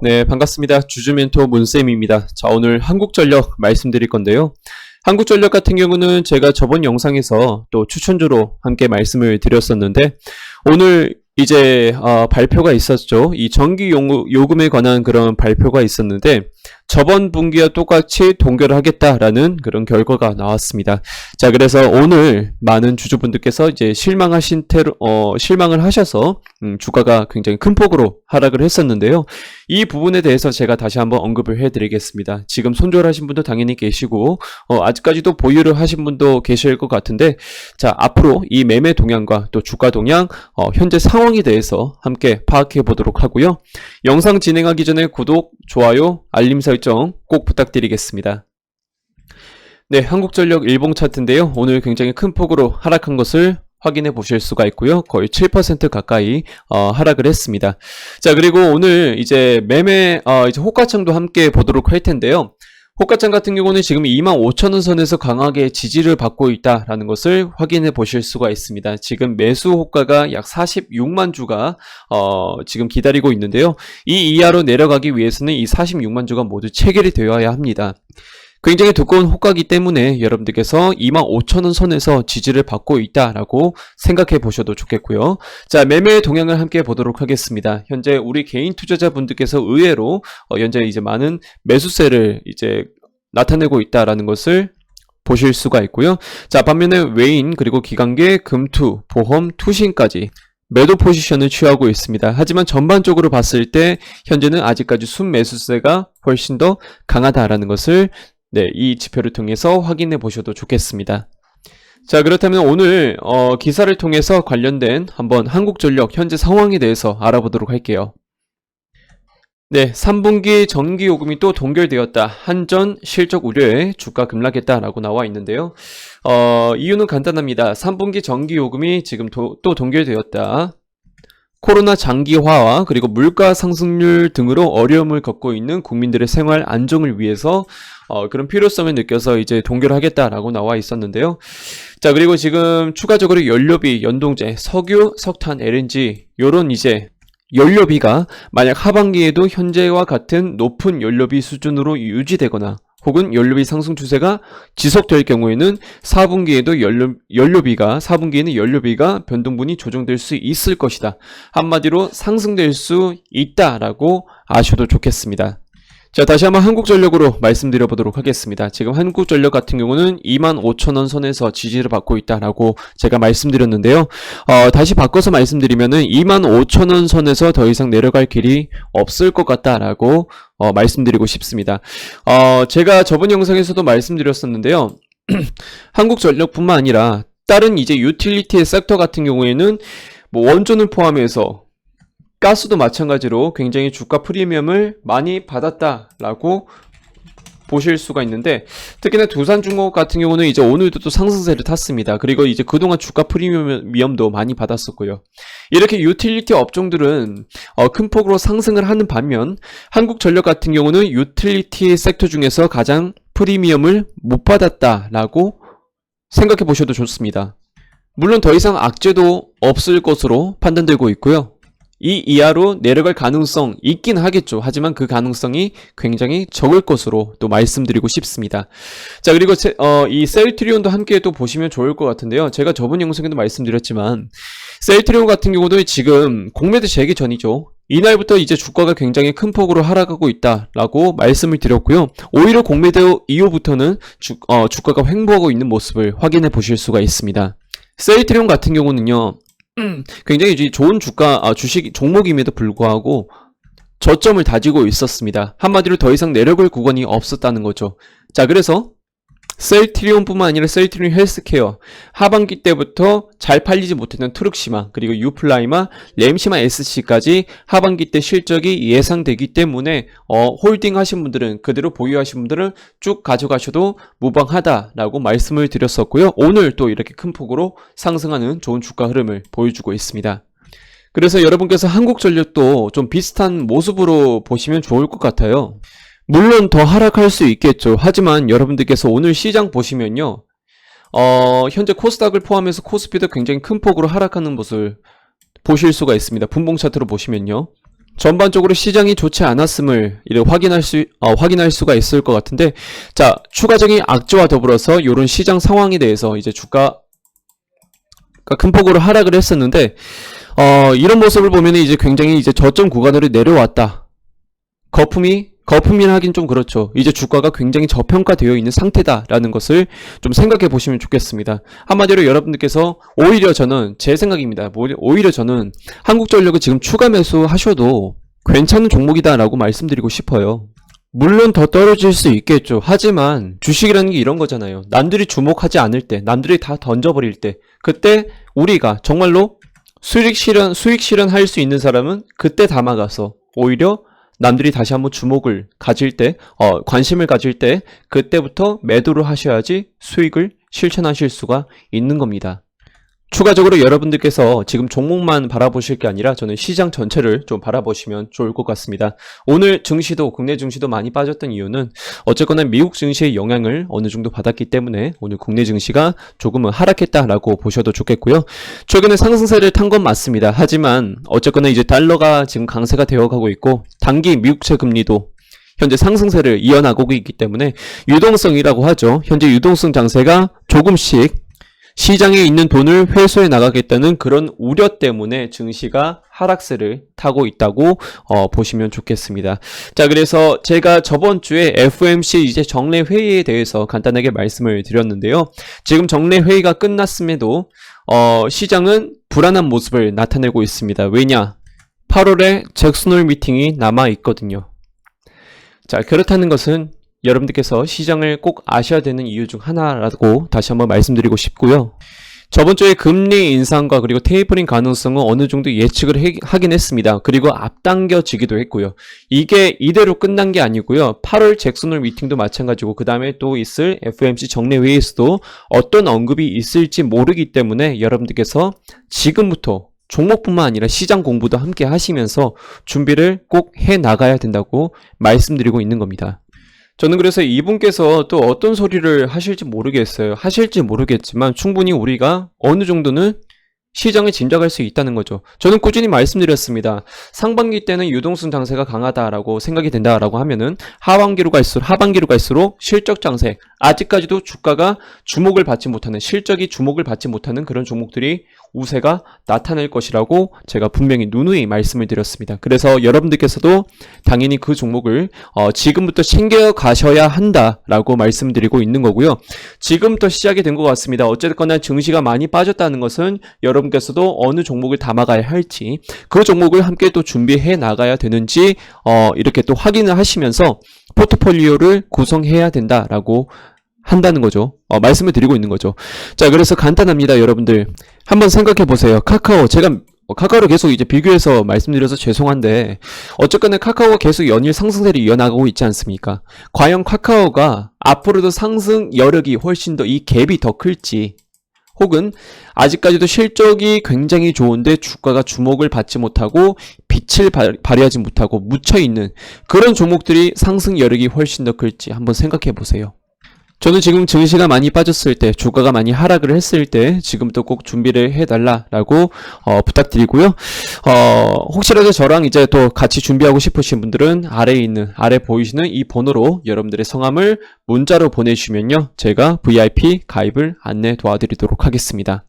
네, 반갑습니다. 주주멘토 문쌤입니다. 자, 오늘 한국전력 말씀드릴 건데요. 한국전력 같은 경우는 제가 저번 영상에서 또 추천주로 함께 말씀을 드렸었는데, 오늘 이제 발표가 있었죠. 이 전기 요금에 관한 그런 발표가 있었는데, 저번 분기와 똑같이 동결을 하겠다라는 그런 결과가 나왔습니다. 자, 그래서 오늘 많은 주주분들께서 이제 실망을 하셔서 주가가 굉장히 큰 폭으로 하락을 했었는데요. 이 부분에 대해서 제가 다시 한번 언급을 해드리겠습니다. 지금 손절하신 분도 당연히 계시고 아직까지도 보유를 하신 분도 계실 것 같은데, 자, 앞으로 이 매매 동향과 또 주가 동향, 현재 상황에 대해서 함께 파악해 보도록 하고요. 영상 진행하기 전에 구독, 좋아요, 알림 설정 꼭 부탁드리겠습니다. 네, 한국전력 일봉 차트인데요. 오늘 굉장히 큰 폭으로 하락한 것을 확인해 보실 수가 있고요. 거의 7% 가까이 하락을 했습니다. 자, 그리고 오늘 이제 매매 이제 호가창도 함께 보도록 할 텐데요. 호가창 같은 경우는 지금 25,000원 선에서 강하게 지지를 받고 있다라는 것을 확인해 보실 수가 있습니다. 지금 매수 호가가 약 46만 주가 지금 기다리고 있는데요. 이 이하로 내려가기 위해서는 이 46만 주가 모두 체결이 되어야 합니다. 굉장히 두꺼운 호가이기 때문에 여러분들께서 25,000원 선에서 지지를 받고 있다라고 생각해 보셔도 좋겠고요. 자, 매매 동향을 함께 보도록 하겠습니다. 현재 우리 개인 투자자분들께서 의외로 현재 이제 많은 매수세를 이제 나타내고 있다라는 것을 보실 수가 있고요. 자, 반면에 외인 그리고 기관계, 금투, 보험, 투신까지 매도 포지션을 취하고 있습니다. 하지만 전반적으로 봤을 때 현재는 아직까지 순매수세가 훨씬 더 강하다라는 것을 이 지표를 통해서 확인해 보셔도 좋겠습니다. 자, 그렇다면 오늘 기사를 통해서 관련된 한번 한국전력 현재 상황에 대해서 알아보도록 할게요. 네, 3분기 전기요금이 또 동결되었다. 한전 실적 우려에 주가 급락했다라고 나와 있는데요. 이유는 간단합니다. 3분기 전기요금이 지금 또 동결되었다. 코로나 장기화와 그리고 물가 상승률 등으로 어려움을 겪고 있는 국민들의 생활 안정을 위해서 그런 필요성을 느껴서 이제 동결하겠다라고 나와 있었는데요. 자, 그리고 지금 추가적으로 연료비, 연동제, 석유, 석탄, LNG 요런 이제 연료비가 만약 하반기에도 현재와 같은 높은 연료비 수준으로 유지되거나 혹은 연료비 상승 추세가 지속될 경우에는 4분기에도 연료비는 연료비가 변동분이 조정될 수 있을 것이다. 한마디로 상승될 수 있다라고 아셔도 좋겠습니다. 자, 다시 한번 한국전력으로 말씀드려 보도록 하겠습니다. 지금 한국전력 같은 경우는 25,000원 선에서 지지를 받고 있다라고 제가 말씀드렸는데요. 다시 바꿔서 말씀드리면은 25,000원 선에서 더 이상 내려갈 길이 없을 것 같다라고 말씀드리고 싶습니다. 제가 저번 영상에서도 말씀드렸었는데요. 한국전력뿐만 아니라 다른 이제 유틸리티 섹터 같은 경우에는 뭐 원전을 포함해서 가스도 마찬가지로 굉장히 주가 프리미엄을 많이 받았다라고 보실 수가 있는데, 특히나 두산중공업 같은 경우는 이제 오늘도 또 상승세를 탔습니다. 그리고 이제 그동안 주가 프리미엄도 많이 받았었고요. 이렇게 유틸리티 업종들은 큰 폭으로 상승을 하는 반면 한국전력 같은 경우는 유틸리티 섹터 중에서 가장 프리미엄을 못 받았다라고 생각해 보셔도 좋습니다. 물론 더 이상 악재도 없을 것으로 판단되고 있고요. 이 이하로 내려갈 가능성 있긴 하겠죠. 하지만 그 가능성이 굉장히 적을 것으로 또 말씀드리고 싶습니다. 자, 그리고 이 셀트리온도 함께 또 보시면 좋을 것 같은데요. 제가 저번 영상에도 말씀드렸지만 셀트리온 같은 경우도 지금 공매도 재개 전이죠. 이날부터 이제 주가가 굉장히 큰 폭으로 하락하고 있다라고 말씀을 드렸고요. 오히려 공매도 이후부터는 주가가 횡보하고 있는 모습을 확인해 보실 수가 있습니다. 셀트리온 같은 경우는요, 굉장히 좋은 주식 종목임에도 불구하고 저점을 다지고 있었습니다. 한마디로 더 이상 내려갈 구간이 없었다는 거죠. 자, 그래서 셀트리온뿐만 아니라 셀트리온 헬스케어 하반기 때부터 잘 팔리지 못했던 트룩시마 그리고 유플라이마, 램시마 SC까지 하반기 때 실적이 예상되기 때문에 홀딩 하신 분들은 그대로 보유하신 분들은 쭉 가져가셔도 무방하다라고 말씀을 드렸었고요. 오늘 또 이렇게 큰 폭으로 상승하는 좋은 주가 흐름을 보여주고 있습니다. 그래서 여러분께서 한국전력도 좀 비슷한 모습으로 보시면 좋을 것 같아요. 물론 더 하락할 수 있겠죠. 하지만 여러분들께서 오늘 시장 보시면요, 현재 코스닥을 포함해서 코스피도 굉장히 큰 폭으로 하락하는 모습을 보실 수가 있습니다. 분봉 차트로 보시면요. 전반적으로 시장이 좋지 않았음을 확인할 수가 있을 것 같은데, 자, 추가적인 악재와 더불어서 이런 시장 상황에 대해서 이제 주가가 큰 폭으로 하락을 했었는데, 이런 모습을 보면 이제 굉장히 이제 저점 구간으로 내려왔다. 거품이라 하긴 좀 그렇죠. 이제 주가가 굉장히 저평가되어 있는 상태다라는 것을 좀 생각해 보시면 좋겠습니다. 한마디로 여러분들께서 오히려 저는 제 생각입니다. 오히려 저는 한국전력을 지금 추가 매수하셔도 괜찮은 종목이다라고 말씀드리고 싶어요. 물론 더 떨어질 수 있겠죠. 하지만 주식이라는 게 이런 거잖아요. 남들이 주목하지 않을 때, 남들이 다 던져버릴 때, 그때 우리가 정말로 수익 실현할 수 있는 사람은 그때 담아가서 오히려 남들이 다시 한번 주목을 가질 때, 관심을 가질 때, 그때부터 매도를 하셔야지 수익을 실천하실 수가 있는 겁니다. 추가적으로 여러분들께서 지금 종목만 바라보실 게 아니라 저는 시장 전체를 좀 바라보시면 좋을 것 같습니다. 오늘 증시도, 국내 증시도 많이 빠졌던 이유는 어쨌거나 미국 증시의 영향을 어느 정도 받았기 때문에 오늘 국내 증시가 조금은 하락했다라고 보셔도 좋겠고요. 최근에 상승세를 탄 건 맞습니다. 하지만 어쨌거나 이제 달러가 지금 강세가 되어가고 있고 단기 미국채 금리도 현재 상승세를 이어나가고 있기 때문에 유동성이라고 하죠. 현재 유동성 장세가 조금씩 시장에 있는 돈을 회수해 나가겠다는 그런 우려 때문에 증시가 하락세를 타고 있다고 보시면 좋겠습니다. 자, 그래서 제가 저번 주에 FOMC 이제 정례 회의에 대해서 간단하게 말씀을 드렸는데요. 지금 정례 회의가 끝났음에도 시장은 불안한 모습을 나타내고 있습니다. 왜냐? 8월에 잭슨홀 미팅이 남아 있거든요. 자, 그렇다는 것은 여러분들께서 시장을 꼭 아셔야 되는 이유 중 하나라고 다시 한번 말씀드리고 싶고요. 저번 주에 금리 인상과 그리고 테이퍼링 가능성은 어느 정도 예측을 하긴 했습니다. 그리고 앞당겨지기도 했고요. 이게 이대로 끝난 게 아니고요. 8월 잭슨홀 미팅도 마찬가지고 그 다음에 또 있을 FOMC 정례회의에서도 어떤 언급이 있을지 모르기 때문에 여러분들께서 지금부터 종목뿐만 아니라 시장 공부도 함께 하시면서 준비를 꼭 해 나가야 된다고 말씀드리고 있는 겁니다. 저는 그래서 이분께서 또 어떤 소리를 하실지 모르겠지만 충분히 우리가 어느 정도는 시장을 짐작할 수 있다는 거죠. 저는 꾸준히 말씀드렸습니다. 상반기 때는 유동성 장세가 강하다라고 생각이 된다라고 하면은 하반기로 갈수록 실적 장세, 아직까지도 주가가 실적이 주목을 받지 못하는 그런 종목들이 우세가 나타날 것이라고 제가 분명히 누누이 말씀을 드렸습니다. 그래서 여러분들께서도 당연히 그 종목을 지금부터 챙겨 가셔야 한다라고 말씀드리고 있는 거고요. 지금부터 시작이 된 것 같습니다. 어쨌거나 증시가 많이 빠졌다는 것은 여러분께서도 어느 종목을 담아가야 할지, 그 종목을 함께 또 준비해 나가야 되는지 이렇게 또 확인을 하시면서 포트폴리오를 구성해야 된다라고 한다는 거죠. 말씀을 드리고 있는 거죠. 자, 그래서 간단합니다. 여러분들 한번 생각해 보세요. 제가 카카오를 계속 이제 비교해서 말씀드려서 죄송한데 어쨌거나 카카오가 계속 연일 상승세를 이어나가고 있지 않습니까? 과연 카카오가 앞으로도 상승 여력이 훨씬 더 이 갭이 더 클지, 혹은 아직까지도 실적이 굉장히 좋은데 주가가 주목을 받지 못하고 빛을 발휘하지 못하고 묻혀있는 그런 종목들이 상승 여력이 훨씬 더 클지 한번 생각해 보세요. 저는 지금 증시가 많이 빠졌을 때, 주가가 많이 하락을 했을 때 지금부터 꼭 준비를 해달라고 부탁드리고요. 혹시라도 저랑 이제 또 같이 준비하고 싶으신 분들은 아래 보이시는 이 번호로 여러분들의 성함을 문자로 보내주시면요, 제가 VIP 가입을 안내 도와드리도록 하겠습니다.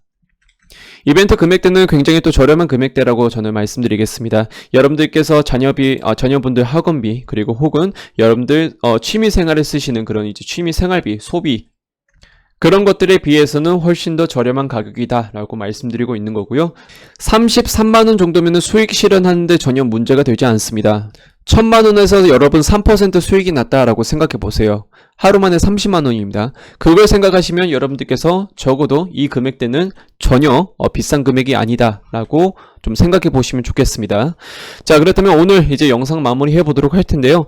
이벤트 금액대는 굉장히 또 저렴한 금액대라고 저는 말씀드리겠습니다. 여러분들께서 자녀분들 학원비, 그리고 혹은 여러분들 취미생활에 쓰시는 그런 이제 취미생활비, 소비, 그런 것들에 비해서는 훨씬 더 저렴한 가격이다 라고 말씀드리고 있는 거고요. 33만원 정도면 수익 실현하는데 전혀 문제가 되지 않습니다. 1000만원에서 여러분 3% 수익이 났다라고 생각해 보세요. 하루 만에 30만원입니다. 그걸 생각하시면 여러분들께서 적어도 이 금액대는 전혀 비싼 금액이 아니다 라고 좀 생각해 보시면 좋겠습니다. 자, 그렇다면 오늘 이제 영상 마무리 해 보도록 할 텐데요.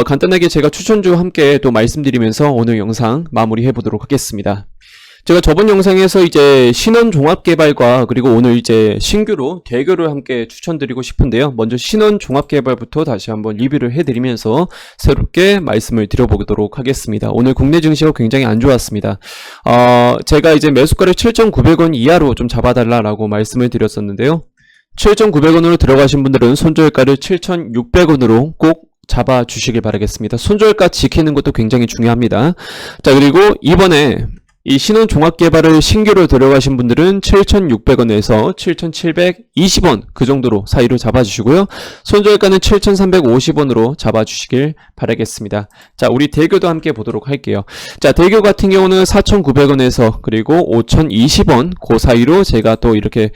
간단하게 제가 추천주 함께 또 말씀드리면서 오늘 영상 마무리 해 보도록 하겠습니다. 제가 저번 영상에서 이제 신원 종합 개발과 그리고 오늘 이제 신규로 대교를 함께 추천드리고 싶은데요. 먼저 신원 종합 개발부터 다시 한번 리뷰를 해드리면서 새롭게 말씀을 드려보도록 하겠습니다. 오늘 국내 증시가 굉장히 안 좋았습니다. 제가 이제 매수가를 7,900원 이하로 좀 잡아달라고 말씀을 드렸었는데요. 7,900원으로 들어가신 분들은 손절가를 7,600원으로 꼭 잡아주시길 바라겠습니다. 손절가 지키는 것도 굉장히 중요합니다. 자, 그리고 이번에 이 신원 종합개발을 신규로 들어가신 분들은 7,600원에서 7,720원 그 정도로 사이로 잡아주시고요. 손절가는 7,350원으로 잡아주시길 바라겠습니다. 자, 우리 대교도 함께 보도록 할게요. 자, 대교 같은 경우는 4,900원에서 그리고 5,020원 그 사이로 제가 또 이렇게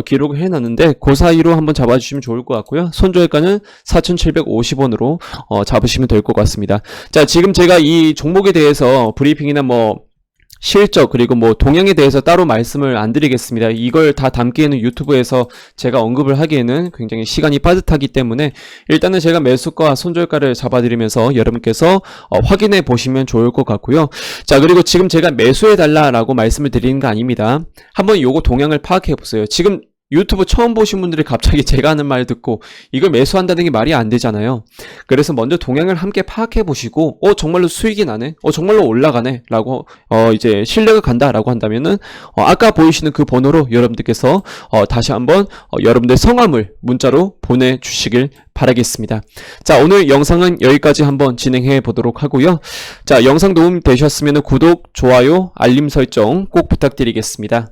기록을 해놨는데 그 사이로 한번 잡아주시면 좋을 것 같고요. 손절가는 4,750원으로 잡으시면 될 것 같습니다. 자, 지금 제가 이 종목에 대해서 브리핑이나 실적 그리고 동향에 대해서 따로 말씀을 안 드리겠습니다. 이걸 다 담기에는 유튜브에서 제가 언급을 하기에는 굉장히 시간이 빠듯하기 때문에 일단은 제가 매수가 손절가를 잡아드리면서 여러분께서 확인해 보시면 좋을 것 같고요. 자, 그리고 지금 제가 매수해 달라라고 말씀을 드리는 거 아닙니다. 한번 요거 동향을 파악해 보세요. 지금 유튜브 처음 보신 분들이 갑자기 제가 하는 말 듣고 이걸 매수한다는 게 말이 안 되잖아요. 그래서 먼저 동향을 함께 파악해 보시고 정말로 수익이 나네? 정말로 올라가네? 라고 이제 신뢰가 간다 라고 한다면은 아까 보이시는 그 번호로 여러분들께서 다시 한번 여러분들 성함을 문자로 보내주시길 바라겠습니다. 자, 오늘 영상은 여기까지 한번 진행해 보도록 하고요. 자, 영상 도움 되셨으면 구독, 좋아요, 알림 설정 꼭 부탁드리겠습니다.